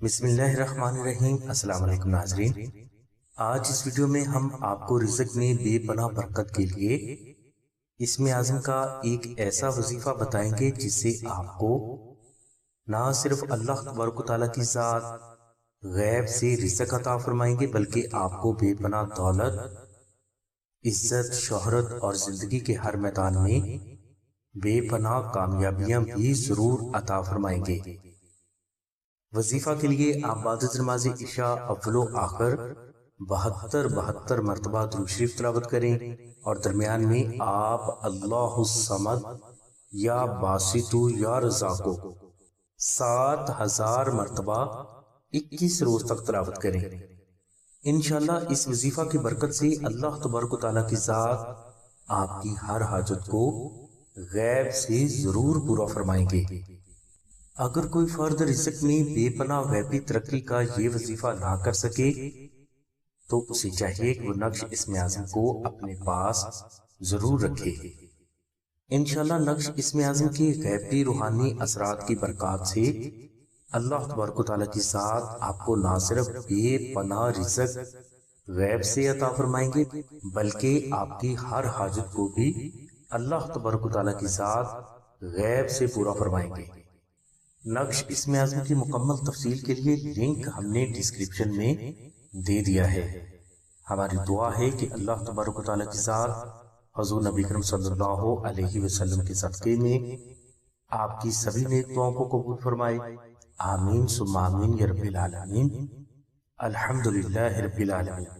بسم اللہ الرحمن الرحیم۔ السلام علیکم ناظرین، آج اس ویڈیو میں ہم آپ کو رزق میں بے پناہ برکت کے لیے اسم اعظم کا ایک ایسا وظیفہ بتائیں گے جس سے آپ کو نہ صرف اللہ تبارک و تعالیٰ کی ذات غیب سے رزق عطا فرمائیں گے بلکہ آپ کو بے پناہ دولت، عزت، شہرت اور زندگی کے ہر میدان میں بے پناہ کامیابیاں بھی ضرور عطا فرمائیں گے۔ وظیفہ کے لیے آپ بعد نماز عشاء اول و آخر 72 مرتبہ درود شریف تلاوت کریں اور درمیان میں آپ اللہ الصمد یا باسطو یا رزاقو 7000 مرتبہ 21 روز تک تلاوت کریں۔ انشاءاللہ اس وظیفہ کی برکت سے اللہ تبارک و تعالیٰ کی ذات آپ کی ہر حاجت کو غیب سے ضرور پورا فرمائیں گے۔ اگر کوئی فرد رزق میں بے پناہ غیبی ترقی کا یہ وظیفہ نہ کر سکے تو اسے چاہیے کہ وہ نقش اسم اعظم کو اپنے پاس ضرور رکھے۔ انشاءاللہ نقش اسم اعظم کے غیبی روحانی اثرات کی برکات سے اللہ تبارک و تعالیٰ کی ذات آپ کو نہ صرف بے پناہ رزق غیب سے عطا فرمائیں گے بلکہ آپ کی ہر حاجت کو بھی اللہ تبارک و تعالیٰ کی ذات غیب سے پورا فرمائیں گے۔ نقش اسم اعظم کی مکمل تفصیل کے لیے لنک ہم نے ڈسکرپشن میں دے دیا ہے۔ ہماری دعا ہے کہ اللہ تبارک و تعالیٰ کی ذات حضور نبی کریم صلی اللہ علیہ وسلم کے صدقے میں آپ کی سبھی نیک دعاؤں کو قبول فرمائے۔ آمین ثم آمین یا رب العالمین۔ الحمدللہ رب العالمین۔